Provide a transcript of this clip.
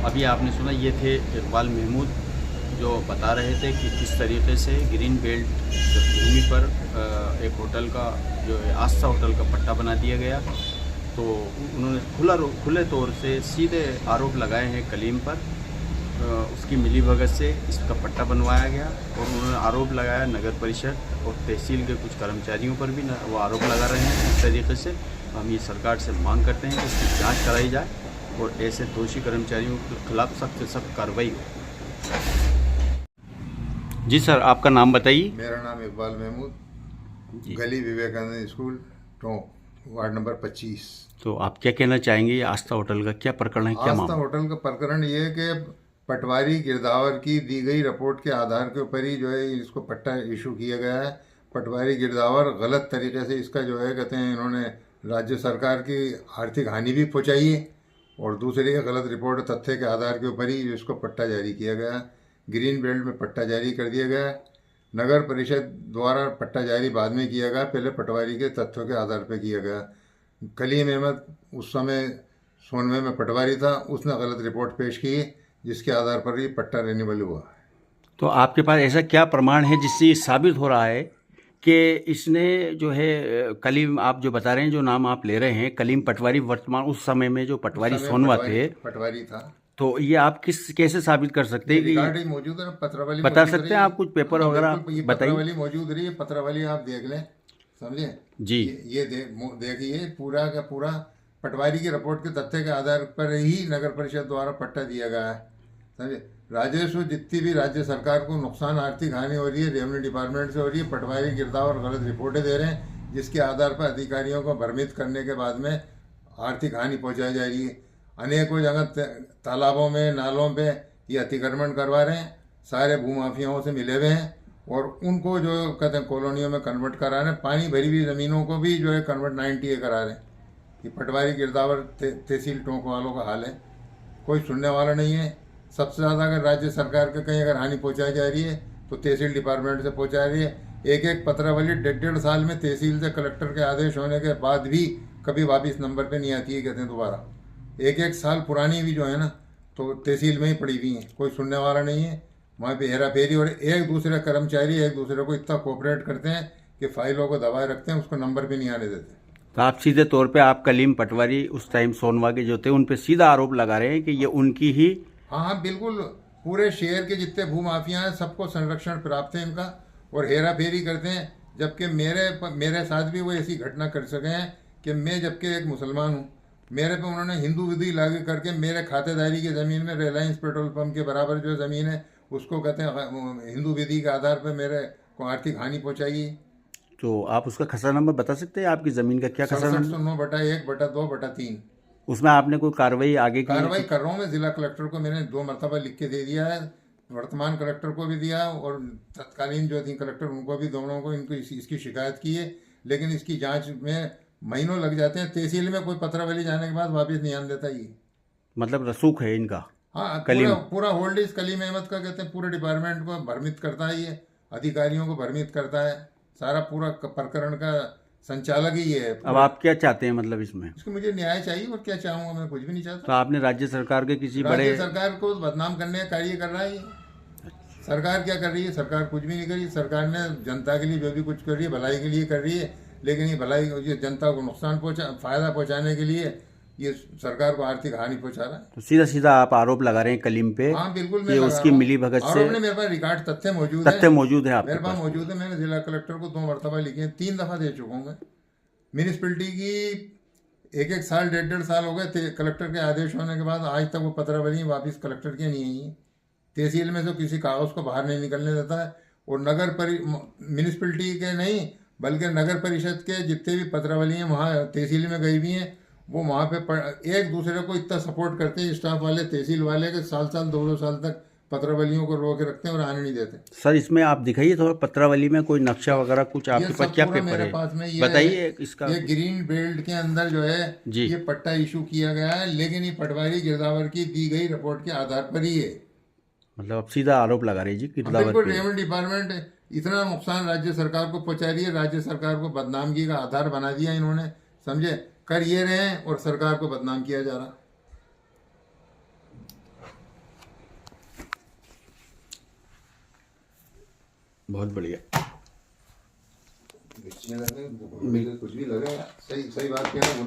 अभी आपने सुना ये थे इकबाल महमूद जो बता रहे थे कि किस तरीके से ग्रीन बेल्ट भूमि पर एक होटल का जो है आस्था होटल का पट्टा बना दिया गया। तो उन्होंने खुले तौर से सीधे आरोप लगाए हैं कलीम पर, उसकी मिलीभगत से इसका पट्टा बनवाया गया। और उन्होंने आरोप लगाया नगर परिषद और तहसील के कुछ कर्मचारियों पर भी वो आरोप लगा रहे हैं। इस तरीके से हम ये सरकार से मांग करते हैं कि इसकी जांच कराई जाए और ऐसे दोषी कर्मचारियों के खिलाफ सख्त से सख्त कार्रवाई हो। जी सर, आपका नाम बताइए। मेरा नाम इकबाल महमूद, गली Vivekananda school, Tonk, ward number 25। तो आप क्या कहना चाहेंगे, आस्था होटल का क्या प्रकरण है, क्या आस्था होटल का प्रकरण ये है कि पटवारी गिरदावर की दी गई रिपोर्ट के आधार के ऊपर ही जो है इसको पट्टा इशू किया गया है। पटवारी गिरदावर गलत तरीके से इसका जो है कहते हैं इन्होंने राज्य सरकार की आर्थिक हानि भी पहुंचाई है और दूसरी गलत रिपोर्ट तथ्य के आधार के ऊपर ही इसको पट्टा जारी किया गया। ग्रीन बेल्ट में पट्टा जारी कर दिया गया। नगर परिषद द्वारा पट्टा जारी बाद में किया गया, पहले पटवारी के तथ्यों के आधार पर किया गया। कलीम अहमद उस समय सोनवे में पटवारी था, उसने गलत रिपोर्ट पेश की जिसके आधार पर ये पट्टा रिन्यूअल हुआ। तो आपके पास ऐसा क्या प्रमाण है जिससे ये साबित हो रहा है कि इसने जो है कलीम, आप जो बता रहे हैं, जो नाम आप ले रहे हैं कलीम पटवारी, वर्तमान उस समय में जो पटवारी सोनवा थे, पटवारी था, तो ये आप कैसे साबित कर सकते हैं कि मौजूद है? पत्रावली बता सकते हैं आप? कुछ पेपर वगैरह बताइए। पत्रावली मौजूद रही है, पत्रावली आप देख लें, समझे जी। ये देखिए पूरा का पूरा पटवारी की रिपोर्ट के तथ्य के आधार पर ही नगर परिषद द्वारा पट्टा दिया गया है, समझे। राजस्व जितनी भी राज्य सरकार को नुकसान, आर्थिक हानि हो रही है, रेवेन्यू डिपार्टमेंट से हो रही है, पटवारी गिरदावर गलत रिपोर्टें दे रहे हैं जिसके आधार पर अधिकारियों को भ्रमित करने के बाद में आर्थिक हानि पहुंचाई जा रही है। अनेकों जगह तालाबों में, नालों पे ये अतिक्रमण करवा रहे हैं, सारे भूमाफियाओं से मिले हुए हैं और उनको जो कहते हैं कॉलोनियों में कन्वर्ट करा रहे हैं। पानी भरी हुई ज़मीनों को भी जो है कन्वर्ट 90A करा रहे हैं। ये पटवारी गिरदावर तहसील टोंक वालों का हाल है, कोई सुनने वाला नहीं है। सबसे ज़्यादा अगर राज्य सरकार के कहीं अगर हानि पहुंचाई जा रही है तो तहसील डिपार्टमेंट से पहुंचा रही है। एक पत्रावली 1.5 साल में तहसील से कलेक्टर के आदेश होने के बाद भी कभी वापिस नंबर पे नहीं आती है, कहते हैं दोबारा। एक साल पुरानी भी जो है ना तो तहसील में ही पड़ी हुई हैं, कोई सुनने वाला नहीं है। वहाँ पे हेरा फेरी और एक दूसरे कर्मचारी एक दूसरे को इतना कोऑपरेट करते हैं कि फाइलों को दबाए रखते हैं, उसको नंबर पे नहीं आने देते। तो आप सीधे तौर पे आप कलीम पटवारी उस टाइम सोनवा के जो थे उन पे सीधा आरोप लगा रहे हैं कि ये उनकी ही। हाँ, बिल्कुल। पूरे शहर के जितने भूमाफिया हैं सबको संरक्षण प्राप्त है इनका और हेरा फेरी करते हैं। जबकि मेरे साथ भी वो ऐसी घटना कर सके हैं कि मैं जबकि एक मुसलमान हूँ, मेरे पे उन्होंने हिंदू विधि लागू करके मेरे खातेदारी की ज़मीन में रिलायंस पेट्रोल पंप के बराबर जो ज़मीन है उसको कहते हैं हिंदू विधि के आधार पर मेरे को आर्थिक हानि पहुँचाई। तो आप उसका खसरा नंबर बता सकते हैं? आपकी ज़मीन का क्या खसरा नंबर? 67/1/2/3। उसमें आपने कोई कार्रवाई आगे की? कार्रवाई कर रहा हूँ मैं। जिला कलेक्टर को मैंने 2 मरतबा लिख के दे दिया है, वर्तमान कलेक्टर को भी दिया और तत्कालीन जो थी कलेक्टर उनको भी, दोनों को इनको इसकी शिकायत की है। लेकिन इसकी जांच में महीनों लग जाते हैं। तहसील में कोई पत्रावली जाने के बाद वापस नहीं आने देता ये, मतलब रसूख है इनका। हाँ, कलीम पूरा होल्ड इस कलीम अहमद का, कहते हैं पूरे डिपार्टमेंट को भ्रमित करता है ये, अधिकारियों को भ्रमित करता है। सारा पूरा प्रकरण का संचालक ही है। अब आप क्या चाहते हैं मतलब इसमें? इसको मुझे न्याय चाहिए और क्या चाहूँगा, मैं कुछ भी नहीं चाहता। तो आपने राज्य सरकार के किसी बड़े, राज्य सरकार को बदनाम करने का कार्य कर रहा है ये। सरकार क्या कर रही है? सरकार कुछ भी नहीं कर रही। सरकार ने जनता के लिए जो भी कुछ कर रही है भलाई के लिए कर रही है, लेकिन ये भलाई, ये जनता को नुकसान फायदा पहुंचाने के लिए ये सरकार को आर्थिक हानि पहुंचा रहा है। तो सीधा सीधा आप आरोप लगा रहे हैं कलीम पे? हाँ, बिल्कुल। मैं उसकी मिली भगत से मेरे पास रिकॉर्ड तथ्य मौजूद है आपके मेरे पास पास? मौजूद है। मैंने जिला कलेक्टर को 2 मरतबा लिखे हैं, 3 दफा दे चुका हूँ मैं। म्यूनिसपैलिटी की एक साल 1.5 साल हो गए कलेक्टर के आदेश होने के बाद, आज तक वो पत्रावली वापिस कलेक्टर के नहीं आई है। तहसील में से किसी कागज़ को बाहर नहीं निकलने देता है और म्यूनिसपैलिटी के नहीं बल्कि नगर परिषद के जितने भी पत्रावली हैं वहाँ तहसील में गई भी हैं, वो वहाँ पे एक दूसरे को इतना सपोर्ट करते हैं स्टाफ वाले, तहसील वाले के साल 2-2 साल तक पत्रावलियों को रोक के रखते हैं और आने नहीं देते। सर, इसमें आप दिखाइए थोड़ा, पत्रावली में कोई नक्शा वगैरह कुछ आपके पास क्या पेपर है? पास में बताइए इसका। ये ग्रीन बेल्ट के अंदर जो है ये पट्टा इशू किया गया है, लेकिन ये पटवारी गिरदावर की दी गई रिपोर्ट के आधार पर ही है। मतलब आप सीधा आरोप लगा रहे जी गिरदावर पे। रेवेन्यू डिपार्टमेंट इतना नुकसान राज्य सरकार को पहुंचा रही है, राज्य सरकार को बदनामगी का आधार बना दिया इन्होंने, समझे। कर ये रहे हैं और सरकार को बदनाम किया जा रहा। बहुत बढ़िया। मिर्ची में लगे कुछ भी लगे, सही सही बात कह रहे हो।